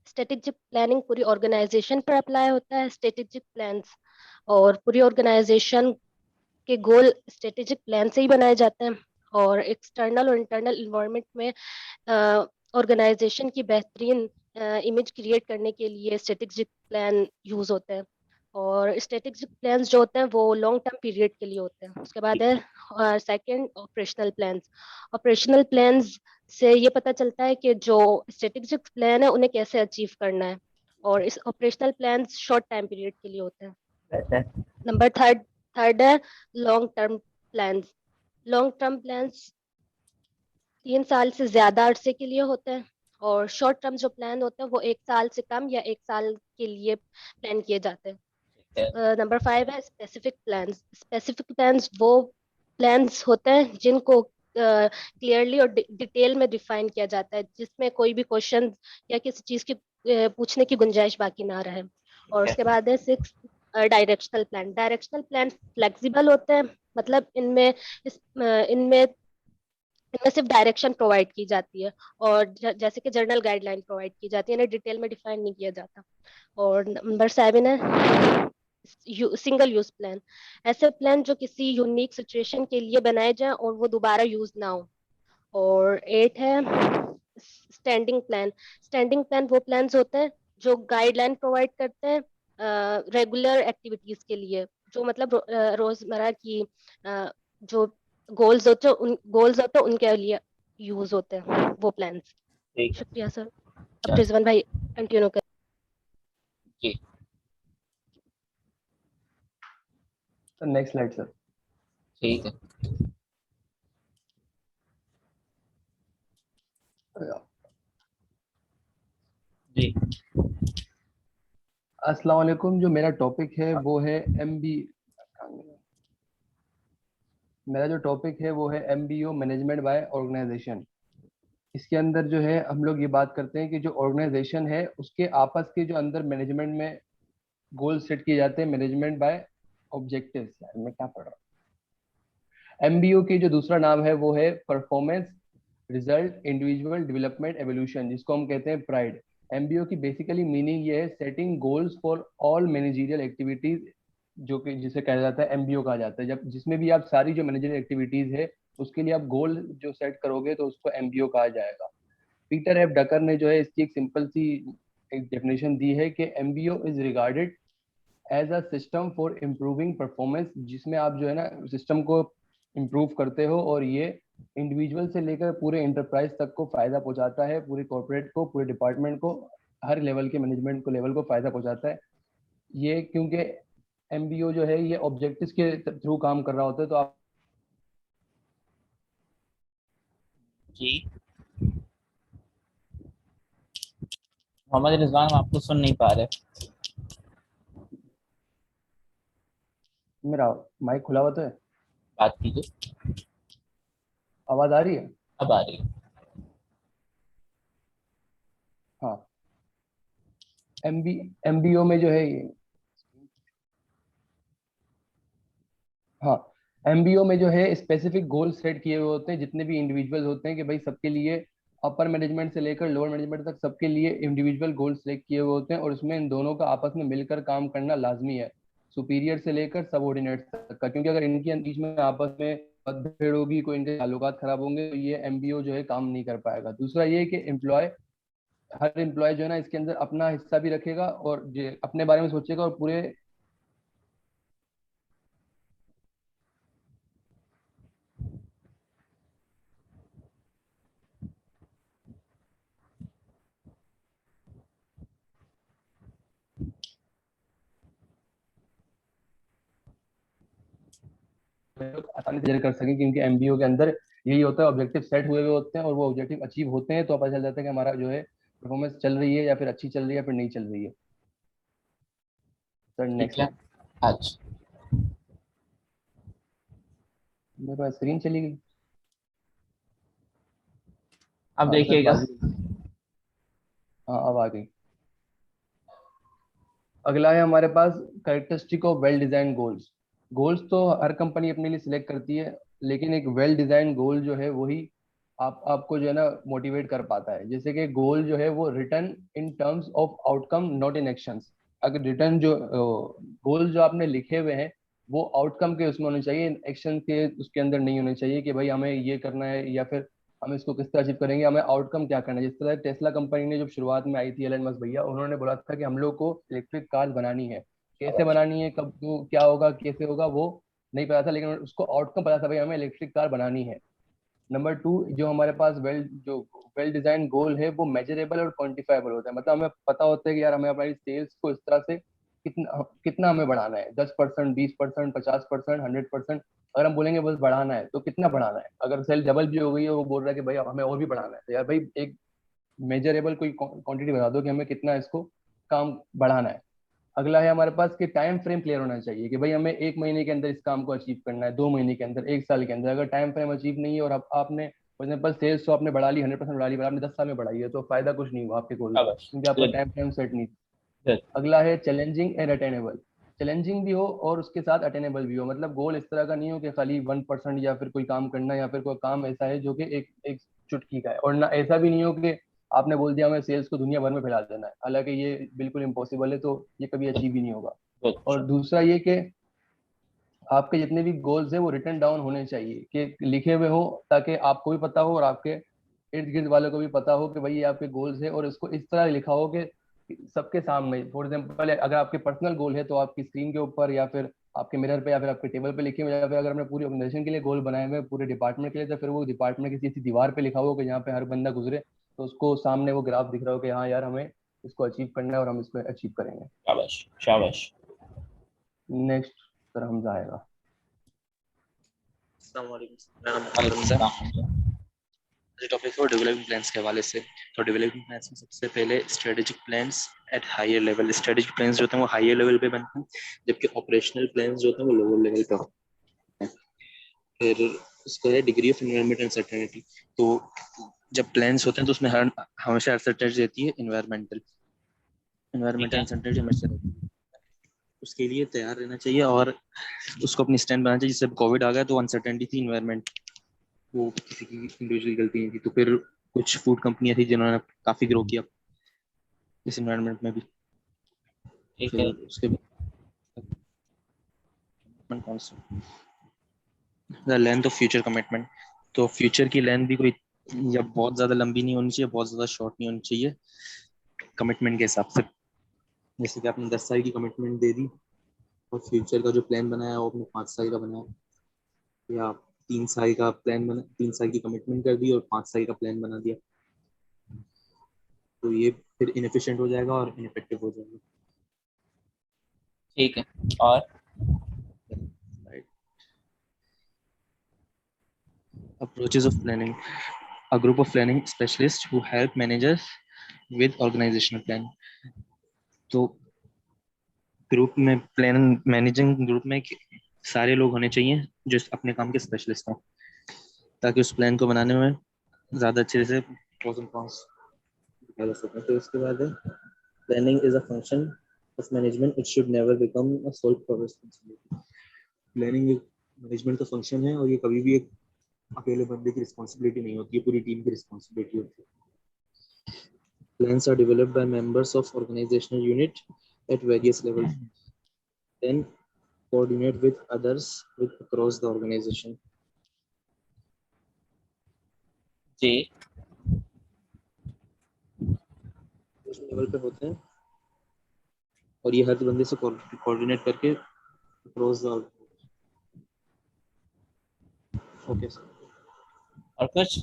Strategic planning पूरी ऑर्गेनाइजेशन पर अप्लाई होता है। स्ट्रेटेजिक प्लान्स और पूरी ऑर्गेनाइजेशन के गोल स्ट्रेटेजिक प्लान से ही बनाए जाते हैं। और एक्सटर्नल और इंटरनल इन्वायरमेंट में ऑर्गेनाइजेशन की बेहतरीन इमेज क्रिएट करने के लिए स्ट्रेटेजिक प्लान यूज होते हैं। और स्ट्रेटेजिक प्लान्स जो होते हैं वो लॉन्ग टर्म पीरियड के लिए होते हैं। उसके बाद है second operational plans. Operational plans से ये पता चलता है कि जो स्ट्रेटेजिक प्लान है उन्हें कैसे अचीव करना है। और इस operational plans short time period के लिए होते हैं। रहता है। नंबर थर्ड है long term plans. Long term plans 3 साल से ज्यादा अरसे के लिए होते हैं। और शॉर्ट टर्म जो प्लान होते हैं वो 1 साल से कम या 1 साल के लिए प्लान किए जाते हैं। ठीक है। नंबर 5 है स्पेसिफिक प्लान्स। स्पेसिफिक प्लान्स वो प्लान्स होते हैं जिनको क्लियरली और डिटेल में डिफाइन किया जाता है, जिसमें कोई भी क्वेश्चन या किसी चीज की पूछने की गुंजाइश बाकी ना रहे। और ठीक उसके बाद है 6 directional plan. Directional plan flexible होते हैं, मतलब इनमें इनमें सिर्फ डायरेक्शन प्रोवाइड की जाती है और जैसे कि जर्नल गाइडलाइन प्रोवाइड की जाती है, इन्हें डिटेल में डिफाइन नहीं किया जाता। और नंबर 7 है सिंगल यूज प्लान। ऐसे प्लान जो किसी यूनिक सिचुएशन के लिए बनाए जाएं और वो दोबारा यूज ना हो। और 8 है स्टैंडिंग प्लान। स्टैंडिंग प्लान वो प्लान्स होते हैं जो गाइडलाइन प्रोवाइड करते हैं रेगुलर एक्टिविटीज के लिए, जो मतलब रोजमर्रा की जो गोल्स होते हैं उनके लिए यूज होते हैं वो प्लान्स। है। शुक्रिया सर। अब चल, रिजवान भाई कंटिन्यू कर। जी। Sir next slide sir. ठीक है। जी। अस्सलाम वालेकुम। जो मेरा टॉपिक है वो है एमबी मेरा जो टॉपिक है वो है एमबीओ मैनेजमेंट बाय ऑर्गेनाइजेशन। इसके अंदर जो है हम लोग ये बात करते हैं कि जो ऑर्गेनाइजेशन है उसके आपस के जो अंदर मैनेजमेंट में गोल सेट किए जाते हैं, मैनेजमेंट बाय ऑब्जेक्टिव्स। यार मैं क्या पढ़ रहा हूँ। एमबीओ की जो दूसरा नाम है वो है performance result individual development evolution, जिसको हम कहते हैं प्राइड। एमबीओ की बेसिकली मीनिंग ये है setting goals for all managerial activities, जो कि जिसे कहा जाता है एमबीओ कहा जाता है। जब जिसमें भी आप सारी जो मैनेजरियल एक्टिविटीज है उसके लिए आप गोल जो सेट करोगे तो उसको एमबीओ कहा जाएगा। पीटर एफ डकर ने जो है इसकी एक सिंपल सी एक डेफिनेशन दी है कि MBO is regarded as a system for improving performance, जिसमें आप जो है ना सिस्टम को इम्प्रूव करते हो और ये इंडिविजुअल से लेकर पूरे इंटरप्राइज तक को फायदा पहुंचाता है, पूरे कॉर्पोरेट को, पूरे डिपार्टमेंट को, हर लेवल के मैनेजमेंट को लेवल को फायदा पहुंचाता है। ये क्योंकि एमबीओ जो है ये ऑब्जेक्टिव्स के थ्रू काम कर रहा होता है, तो आप जी। मोहम्मद रिजवान, हम आपको सुन नहीं पा रहे। मेरा माइक खुला हुआ तो है, बात कीजिए। आवाज आ रही है? अब आ रही है। हाँ। एमबीओ में जो है ये, हाँ, एमबीओ में जो है स्पेसिफिक गोल सेट किए हुए होते हैं जितने भी इंडिविजुअल होते हैं कि भाई सबके लिए अपर मैनेजमेंट से लेकर लोअर मैनेजमेंट तक सबके लिए इंडिविजुअल गोल सेलेक्ट किए हुए होते हैं और उसमें इन दोनों का आपस में मिलकर काम करना लाजमी है, सुपीरियर से लेकर सबऑर्डिनेट तक का। क्योंकि अगर इनके बीच में आपस में मतभेद होगी, कोई इनके ताल्लुकात खराब होंगे, तो ये एमबीओ जो है काम नहीं कर पाएगा। दूसरा ये कि हर एम्प्लॉय जो है ना इसके अंदर अपना हिस्सा भी रखेगा और अपने बारे में सोचेगा और पूरे आसानी से कर सकें, क्योंकि एमबीओ के अंदर यही होता है, ऑब्जेक्टिव सेट हुए हुए होते हैं और वो ऑब्जेक्टिव अचीव होते हैं तो पता चल जाता है कि हमारा जो है परफॉर्मेंस चल रही है या फिर अच्छी चल रही है या फिर नहीं चल रही है। सर ठीक नेक्स्ट। है। अच्छा, मेरे पास स्क्रीन चली गई। अब हाँ सर देखिएगा। हाँ अब आ गई। अगला है हमारे पास characteristic of well design goals. Goals तो हर कंपनी अपने लिए सिलेक्ट करती है, लेकिन एक वेल डिजाइन गोल जो है वही आपको जो है ना मोटिवेट कर पाता है। जैसे कि गोल जो है वो return in terms of outcome not in actions. अगर रिटर्न जो गोल जो आपने लिखे हुए हैं वो आउटकम के उसमें होने चाहिए, एक्शन के उसके अंदर नहीं होने चाहिए कि भाई हमें ये करना है या फिर हम इसको किस तरह अचीव करेंगे, हमें आउटकम क्या करना है। जिस तरह टेस्ला कंपनी ने जब शुरुआत में आई थी, एलन मस्क भैया, उन्होंने बोला था कि हम लोग को इलेक्ट्रिक कार बनानी है, कैसे बनानी है, कब क्या होगा, कैसे होगा वो नहीं पता था, लेकिन उसको आउटकम पता था, भाई हमें इलेक्ट्रिक कार बनानी है। नंबर टू, जो हमारे पास वेल डिजाइन गोल है वो मेजरेबल और क्वांटिफाइबल होता है। मतलब हमें पता होता है कि यार हमें हमारी सेल्स को इस तरह से कितना कितना हमें बढ़ाना है, 10%, 20%, 50%, 100%। अगर हम बोलेंगे बस बढ़ाना है तो कितना बढ़ाना है। अगर सेल डबल भी हो गई है, वो बोल रहा है कि भाई अब हमें और भी बढ़ाना है, तो यार भाई एक मेजरेबल कोई क्वांटिटी बता दो कि हमें कितना इसको काम बढ़ाना है। अगला है हमारे पास कि टाइम फ्रेम क्लियर होना चाहिए कि भाई हमें 1 महीने के अंदर इस काम को अचीव करना है, 2 महीने के अंदर, 1 साल के अंदर। अगर टाइम फ्रेम अचीव नहीं है और आपने फॉर एग्जाम्पल सेल्स तो आपने बढ़ा ली, 100% बढ़ा ली, पर आपने 10 साल में बढ़ाई है, तो फायदा कुछ नहीं हुआ आपके गोल का, शाबाश, क्योंकि आपका गुड टाइम फ्रेम सेट नहीं। गुड। अगला है चैलेंजिंग एंड अटेनेबल। चैलेंजिंग भी हो और उसके साथ अटेनेबल भी हो। मतलब गोल इस तरह का नहीं हो कि खाली 1% या फिर कोई काम करना है या फिर कोई काम ऐसा है जो कि एक एक चुटकी का है, और ना ऐसा भी नहीं हो कि आपने बोल दिया हमें सेल्स को दुनिया भर में फैला देना है, हालांकि ये बिल्कुल इम्पॉसिबल है, तो ये कभी अचीव ही नहीं होगा। और दूसरा ये कि आपके जितने भी गोल्स है वो रिटन डाउन होने चाहिए, कि लिखे हुए हो, ताकि आपको भी पता हो और आपके इर्द गिर्द वालों को भी पता हो कि भाई ये आपके गोल्स है। और इसको इस तरह लिखा हो कि सबके सामने, फॉर एग्जाम्पल अगर आपके पर्सनल गोल है तो आपकी स्क्रीन के ऊपर या फिर आपके मिरर पे या फिर आपके टेबल पे लिखे हुए, या फिर अगर हमने पूरी ऑर्गेनाइजेशन के लिए गोल बनाए हुए पूरे डिपार्टमेंट के लिए, तो फिर वो डिपार्टमेंट किसी ऐसी दीवार पे लिखा हो कि जहाँ पे हर बंदा गुजरे तो उसको सामने वो ग्राफ दिख रहा हो कि हाँ यार हमें इसको अचीव करना है और हम इसको अचीव करेंगे। शाबाश शाबाश। नेक्स्ट सर हमजा आएगा। मेरा नाम मोहम्मद हमजा है। टॉपिक है डेवलपिंग प्लान्स के हवाले से। तो डेवलपिंग प्लान्स में सबसे पहले strategic plans at higher level. Strategic plans जो होते हैं वो हायर लेवल पे बनते हैं, जबकि ऑपरेशनल प्लान्स जो होते हैं वो लोअर लेवल पे होते हैं। फिर उसका है डिग्री ऑफ एनवायरमेंट अनसर्टेनिटी। तो जब प्लान्स होते हैं तो उसमें हर हमेशा अनसर्टेनिटी रहती है, एनवायरमेंटल अनसर्टेनिटी हमेशा रहती है। उसके लिए तैयार रहना चाहिए और उसको अपनी स्टैंड बनाना चाहिए। जैसे कोविड आ गया तो अनसर्टेनिटी थी इन्वायरमेंट, वो किसी की इंडिविजुअल गलती नहीं थी। तो फिर कुछ फूड कंपनियां थी जिन्होंने काफी ग्रो किया इस एनवायरनमेंट में भी। ठीक फिर है। उसके बाद लेंथ ऑफ फ्यूचर कमिटमेंट। तो फ्यूचर की लेंथ भी कोई या बहुत ज्यादा लंबी नहीं होनी चाहिए, बहुत ज्यादा शॉर्ट नहीं होनी चाहिए कमिटमेंट के हिसाब से। जैसे कि आपने 10 साल की कमिटमेंट दे दी और फ्यूचर का जो प्लान बनाया वो आपने 5 साल का बनाया, या 3 साल का प्लान बना, 3 साल की कमिटमेंट कर दी और 5 साल का प्लान बना दिया, तो ये फिर इनएफिशिएंट हो जाएगा और इनइफेक्टिव हो जाएगा। ठीक है। और approaches of planning, a group of planning specialists who help managers with organizational plan। तो ग्रुप में प्लान मैनेजिंग ग्रुप में सारे लोग होने चाहिए जो अपने काम के स्पेशलिस्ट हों, ताकि उस प्लान को बनाने में ज्यादा अच्छे से प्रोस एंड कॉन्स निकाल सकें। तो इसके बाद है planning is a function of management, it should never become a sole responsibility. Planning एक मैनेजमेंट का फंक्शन है और ये कभी भी एक अकेले बंदे की रिस्पॉन्सिबिलिटी नहीं होती है, पूरी टीम की रिस्पॉन्सिबिलिटी होती है। Plans are developed by members of organizational unit at various levels, then coordinate with others with across the organization. जी लेवल पे होते हैं और ये हर बंदे से कोऑर्डिनेट करके अक्रॉस द। Okay sir. और कुछ?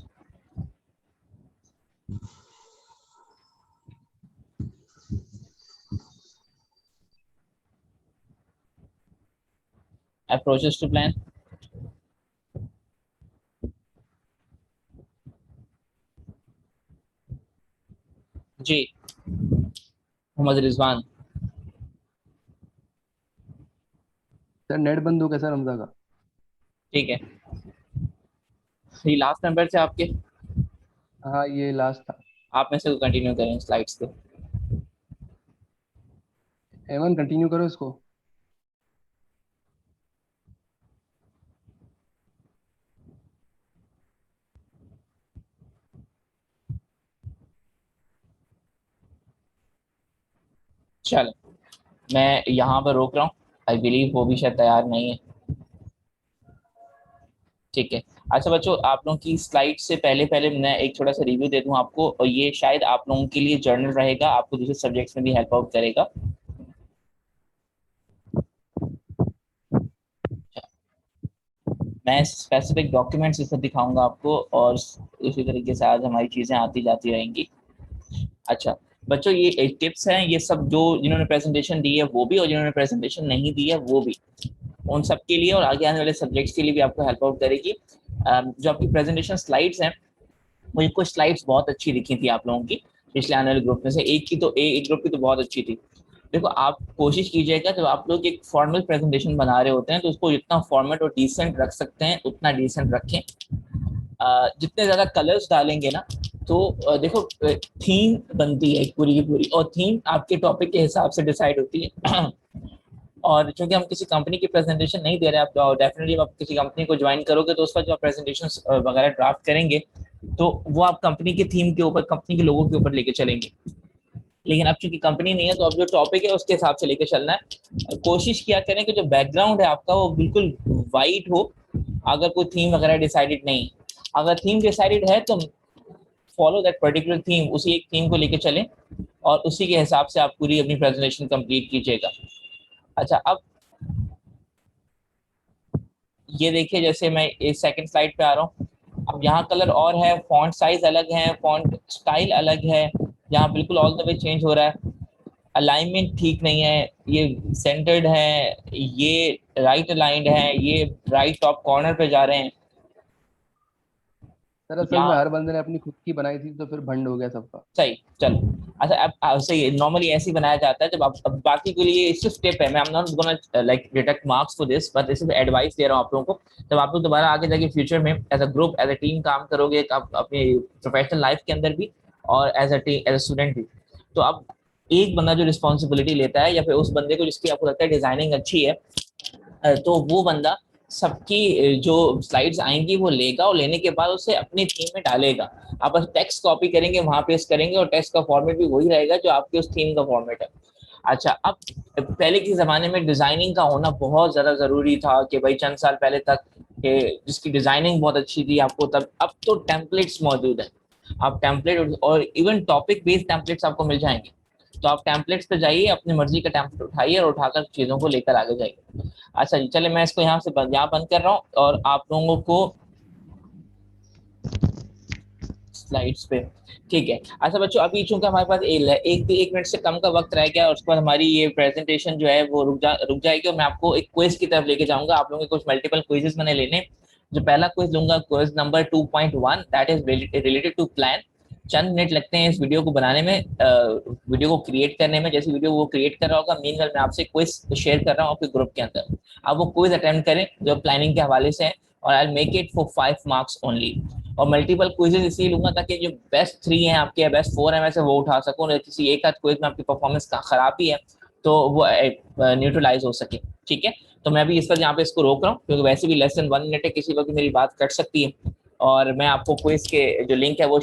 Approaches to plan. जी मोहम्मद रिजवान। सर नेट बंद हो गया सर हमजा का। ठीक है, ये लास्ट नंबर से आपके, हाँ ये लास्ट था। आप में से कंटिन्यू करें स्लाइड्स पे। एवन कंटिन्यू करो इसको। चलो मैं यहाँ पर रोक रहा हूँ, आई बिलीव वो भी शायद तैयार नहीं है। ठीक है, अच्छा बच्चों, आप लोगों की स्लाइड से पहले पहले मैं एक छोटा सा रिव्यू दे दूं आपको, और ये शायद आप लोगों के लिए जर्नल रहेगा, आपको दूसरे सब्जेक्ट्स में भी हेल्प आउट करेगा। मैं स्पेसिफिक डॉक्यूमेंट्स इसे दिखाऊंगा आपको, और इसी तरीके से आज हमारी चीजें आती जाती रहेंगी। अच्छा बच्चों, ये एक टिप्स हैं, ये सब जो जिन्होंने प्रेजेंटेशन दी है वो भी, और जिन्होंने प्रेजेंटेशन नहीं दी है वो भी, उन सब के लिए और आगे आने वाले सब्जेक्ट्स के लिए भी आपको हेल्प आउट करेगी। जो आपकी प्रेजेंटेशन स्लाइड्स हैं, मुझे कुछ स्लाइड्स बहुत अच्छी दिखी थी आप लोगों की पिछले आने वाले ग्रुप में से, एक ग्रुप की तो बहुत अच्छी थी। देखो आप कोशिश कीजिएगा, जब आप लोग एक फॉर्मल प्रेजेंटेशन बना रहे होते हैं तो उसको जितना फॉर्मेट और डिसेंट रख सकते हैं उतना डिसेंट रखें। जितने ज्यादा कलर्स डालेंगे ना, तो देखो थीम बनती है पूरी की पूरी, और थीम आपके टॉपिक के हिसाब से डिसाइड होती है। और चूंकि हम किसी कंपनी की प्रेजेंटेशन नहीं दे रहे हैं, आप डेफिनेटली आप किसी कंपनी को ज्वाइन करोगे तो उसका जो आप प्रेजेंटेशन वगैरह ड्राफ्ट करेंगे तो वो आप कंपनी के थीम के ऊपर, कंपनी के लोगों के ऊपर लेके चलेंगे। लेकिन अब चूंकि कंपनी नहीं है तो अब जो टॉपिक है उसके हिसाब से लेके चलना है। कोशिश किया करें कि जो बैकग्राउंड है आपका वो बिल्कुल वाइट हो, अगर कोई थीम वगैरह डिसाइडेड नहीं। अगर थीम डिसाइडेड है तो फॉलो दैट पर्टिकुलर थीम, उसी एक थीम को लेके चलें और उसी के हिसाब से आप पूरी अपनी प्रेजेंटेशन कंप्लीट कीजिएगा। अच्छा, अब ये देखिए, जैसे मैं इस सेकंड स्लाइड पे आ रहा हूँ, अब यहाँ कलर और है, फॉन्ट साइज अलग है, फॉन्ट स्टाइल अलग है, यहाँ बिल्कुल ऑल द वे चेंज हो रहा है। अलाइनमेंट ठीक नहीं है, ये सेंटर्ड है, ये राइट अलाइंड है, ये राइट टॉप कॉर्नर पे जा रहे हैं। सर असल में हर बंदे ने अपनी खुद की बनाई थी तो फिर भंड हो गया सबका। सही, चलो अच्छा, अब सही, नॉर्मली ऐसे ही बनाया जाता है। जब आप, अब बाकी के लिए सिर्फ टिप है, मैं I am not gonna like deduct marks for this, but this is advice दे रहा हूँ आप लोगों को। जब आप लोग दोबारा आगे जाके फ्यूचर में as a group, as a team काम करोगे, आप अपनी प्रोफेशनल लाइफ के अंदर भी और as a team, as a student भी, तो अब एक बंदा जो रिस्पॉन्सिबिलिटी लेता है, या फिर उस बंदे को जिसकी आपको लगता है डिजाइनिंग अच्छी है, तो वो बंदा सबकी जो स्लाइड्स आएंगी वो लेगा, और लेने के बाद उसे अपनी थीम में डालेगा। आप बस टेक्स्ट कॉपी करेंगे, वहां पेस्ट करेंगे, और टेक्स्ट का फॉर्मेट भी वही रहेगा जो आपके उस थीम का फॉर्मेट है। अच्छा, अब पहले के जमाने में डिजाइनिंग का होना बहुत ज्यादा जरूरी था, कि भाई चंद साल पहले तक कि जिसकी डिजाइनिंग बहुत अच्छी थी आपको तब, अब तो टेम्पलेट्स मौजूद है, आप टेम्पलेट और इवन टॉपिक बेस्ड टेम्पलेट्स आपको मिल जाएंगे। तो आप टेम्पलेट्स पे जाइए, अपनी मर्जी का टेम्पलेट उठाइए और उठाकर चीजों को लेकर आगे जाइए। अच्छा जी, चले मैं इसको यहाँ से यहाँ बंद कर रहा हूँ, और आप लोगों को स्लाइड्स पे, ठीक है। अच्छा बच्चों, अभी चूंकि हमारे पास एक मिनट से कम का वक्त रह गया, और उसके बाद हमारी ये प्रेजेंटेशन जो है वो रुक जाएगी, और मैं आपको एक क्विज की तरफ लेके जाऊंगा। आप लोगों के कुछ मल्टीपल क्विजेस मैंने लेने। जो पहला क्विज लूंगा, quiz number 2.1, that is related to plan. चंद मिनट लगते हैं इस वीडियो को बनाने में, वीडियो को क्रिएट करने में। जैसे वीडियो वो क्रिएट कर रहा होगा, मीनवाइल मैं आपसे क्विज शेयर कर रहा हूँ आपके ग्रुप के अंदर, आप वो क्विज अटेम्प्ट करें जो प्लानिंग के हवाले से है, और I make it for 5 marks only. और मल्टीपल क्विजेस इसलिए लूंगा ताकि जो बेस्ट 3 हैं आपके, या बेस्ट 4 है, वैसे वो उठा सकूं, किसी एक आध क्विज में आपकी परफॉर्मेंस खराबी है तो वो न्यूट्रलाइज हो सके। ठीक है, तो मैं अभी इस पर यहाँ पे इसको रोक रहा हूँ क्योंकि वैसे भी लेस देन 1 मिनट है, किसी वक्त मेरी बात कट सकती है। और मैं आपको क्विज के जो लिंक है वो